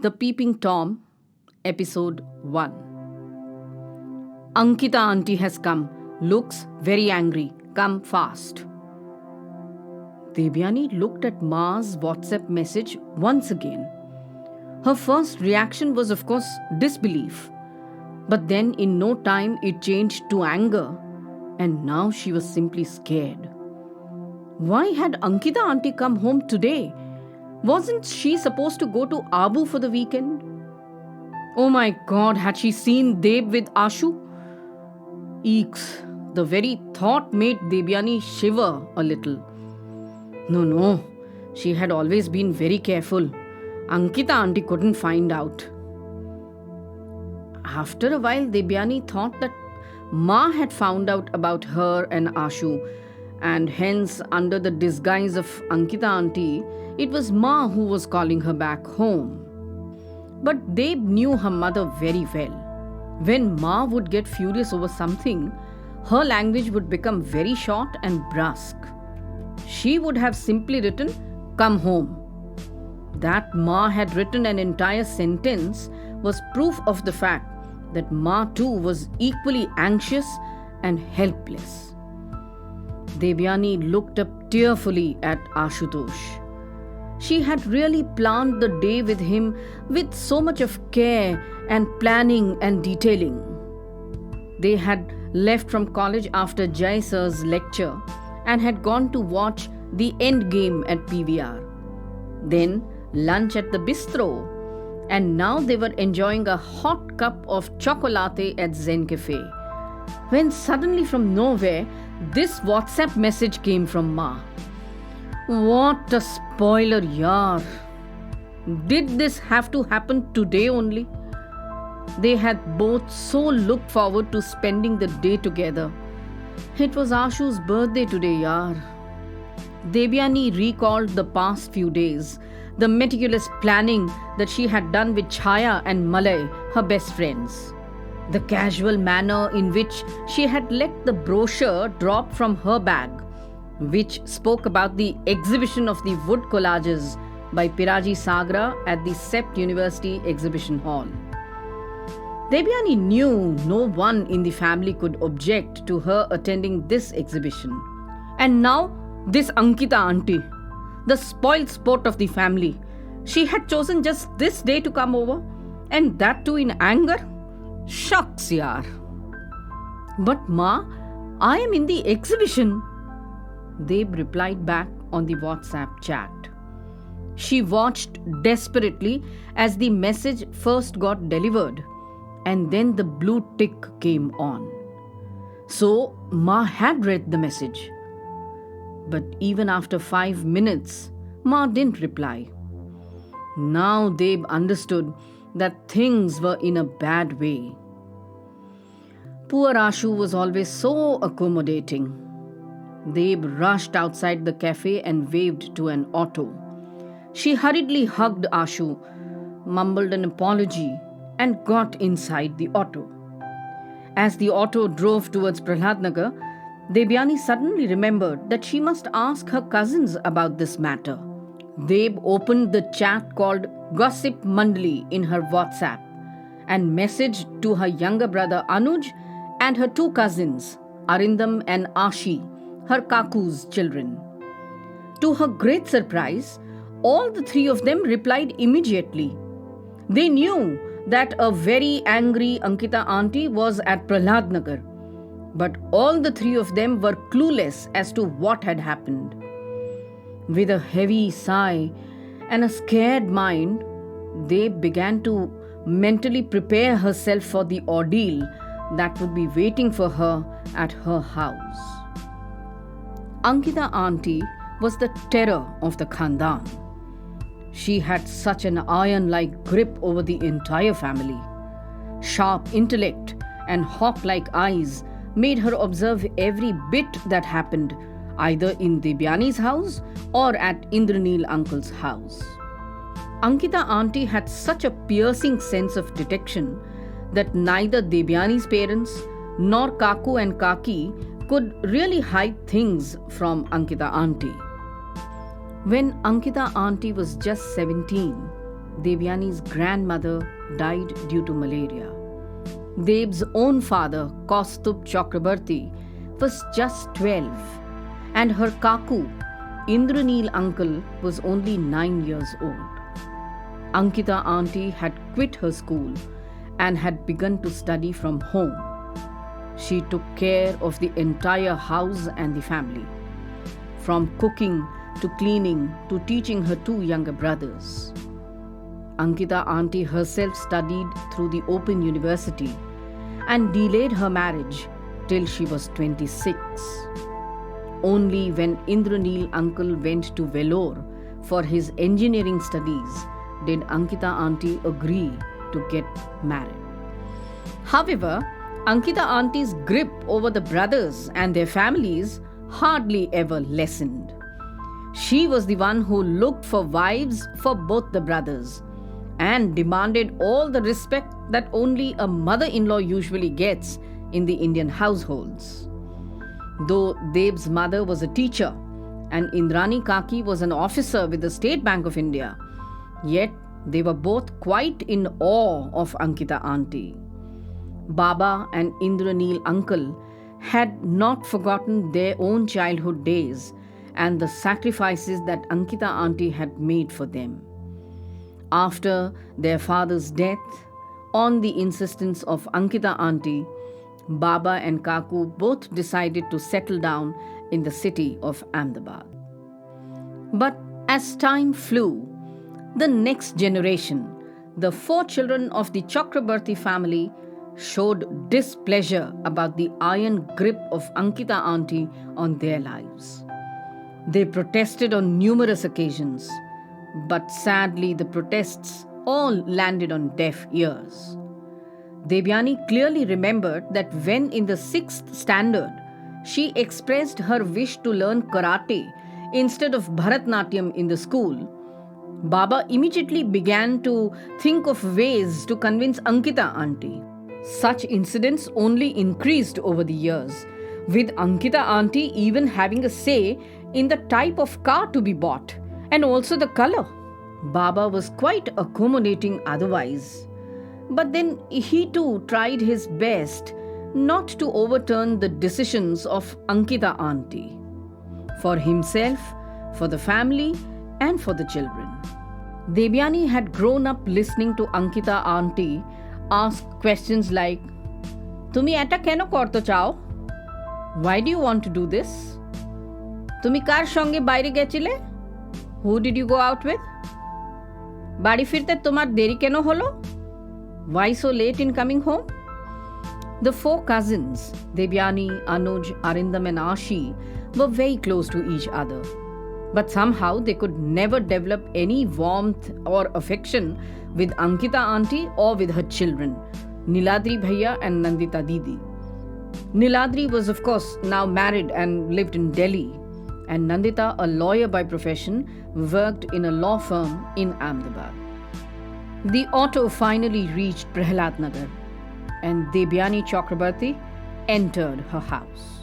The Peeping Tom, Episode 1. Ankita auntie has come. Looks very angry. Come fast. Devyani looked at Ma's WhatsApp message once again. Her first reaction was, of course, disbelief. But then, in no time, it changed to anger. And now she was simply scared. Why had Ankita auntie come home today? Wasn't she supposed to go to Abu for the weekend? Oh my God, had she seen Deb with Ashu? Eeks, the very thought made Devyani shiver a little. No, she had always been very careful. Ankita auntie couldn't find out. After a while, Devyani thought that Ma had found out about her and Ashu, and hence, under the disguise of Ankita auntie, it was Ma who was calling her back home. But Deb knew her mother very well. When Ma would get furious over something, her language would become very short and brusque. She would have simply written, "Come home." That Ma had written an entire sentence was proof of the fact that Ma too was equally anxious and helpless. Devyani looked up tearfully at Ashutosh. She had really planned the day with him with so much of care and planning and detailing. They had left from college after Jai Sir's lecture and had gone to watch the end game at PVR. Then lunch at the bistro, and now they were enjoying a hot cup of chocolate at Zen Cafe. When suddenly from nowhere, this WhatsApp message came from Ma. What a spoiler, yaar. Did this have to happen today only? They had both so looked forward to spending the day together. It was Ashu's birthday today, yaar. Devyani recalled the past few days, the meticulous planning that she had done with Chaya and Malay, her best friends. The casual manner in which she had let the brochure drop from her bag, which spoke about the exhibition of the wood collages by Piraji Sagra at the Sept University Exhibition Hall. Devyani knew no one in the family could object to her attending this exhibition. And now, this Ankita auntie, the spoiled sport of the family, she had chosen just this day to come over, and that too in anger? Shucks, yaar. But Ma, I am in the exhibition. Deb replied back on the WhatsApp chat. She watched desperately as the message first got delivered, and then the blue tick came on. So Ma had read the message. But even after 5 minutes, Ma didn't reply. Now Deb understood that things were in a bad way. Poor Ashu was always so accommodating. Deb rushed outside the cafe and waved to an auto. She hurriedly hugged Ashu, mumbled an apology, and got inside the auto. As the auto drove towards Prahlad, Devyani suddenly remembered that she must ask her cousins about this matter. Deb opened the chat called Gossip Mandali in her WhatsApp and messaged to her younger brother Anuj and her two cousins, Arindam and Ashi, her kaku's children. To her great surprise, all the three of them replied immediately. They knew that a very angry Ankita auntie was at Prahlad, but all the three of them were clueless as to what had happened. With a heavy sigh and a scared mind, they began to mentally prepare herself for the ordeal that would be waiting for her at her house. Ankita auntie was the terror of the Khandan. She had such an iron-like grip over the entire family. Sharp intellect and hawk-like eyes made her observe every bit that happened either in Devyani's house or at Indranil uncle's house. Ankita auntie had such a piercing sense of detection that neither Devyani's parents nor Kaku and Kaki could really hide things from Ankita auntie. When Ankita auntie was just 17, Devyani's grandmother died due to malaria. Dev's own father, Kaustubh Chakrabarti, was just 12, and her kaku, Indraneel uncle, was only 9 years old. Ankita auntie had quit her school and had begun to study from home. She took care of the entire house and the family, from cooking to cleaning to teaching her two younger brothers. Ankita auntie herself studied through the Open University and delayed her marriage till she was 26. Only when Indraneel uncle went to Vellore for his engineering studies did Ankita auntie agree to get married. However, Ankita auntie's grip over the brothers and their families hardly ever lessened. She was the one who looked for wives for both the brothers and demanded all the respect that only a mother-in-law usually gets in the Indian households. Though Dev's mother was a teacher and Indrani Kaki was an officer with the State Bank of India, yet they were both quite in awe of Ankita auntie. Baba and Indraneel uncle had not forgotten their own childhood days and the sacrifices that Ankita auntie had made for them. After their father's death, on the insistence of Ankita auntie, Baba and Kaku both decided to settle down in the city of Ahmedabad. But as time flew, the next generation, the 4 children of the Chakrabarti family, showed displeasure about the iron grip of Ankita auntie on their lives. They protested on numerous occasions, but sadly the protests all landed on deaf ears. Devyani clearly remembered that when in the 6th standard, she expressed her wish to learn karate instead of Bharatnatyam in the school, Baba immediately began to think of ways to convince Ankita auntie. Such incidents only increased over the years, with Ankita auntie even having a say in the type of car to be bought and also the color. Baba was quite accommodating otherwise, but then he too tried his best not to overturn the decisions of Ankita auntie, for himself, for the family, and for the children. Devyani had grown up listening to Ankita auntie ask questions like, "Tumi eta keno korto chao? Why do you want to do this? Tumi kar shonge baire gechile? Who did you go out with? Badi firte tomar deri keno holo? Why so late in coming home?" The 4 cousins, Devyani, Anuj, Arindam and Ashi, were very close to each other. But somehow they could never develop any warmth or affection with Ankita auntie or with her children, Niladri Bhaiya and Nandita Didi. Niladri was of course now married and lived in Delhi, and Nandita, a lawyer by profession, worked in a law firm in Ahmedabad. The auto finally reached Prahaladnagar, and Devyani Chakrabarti entered her house.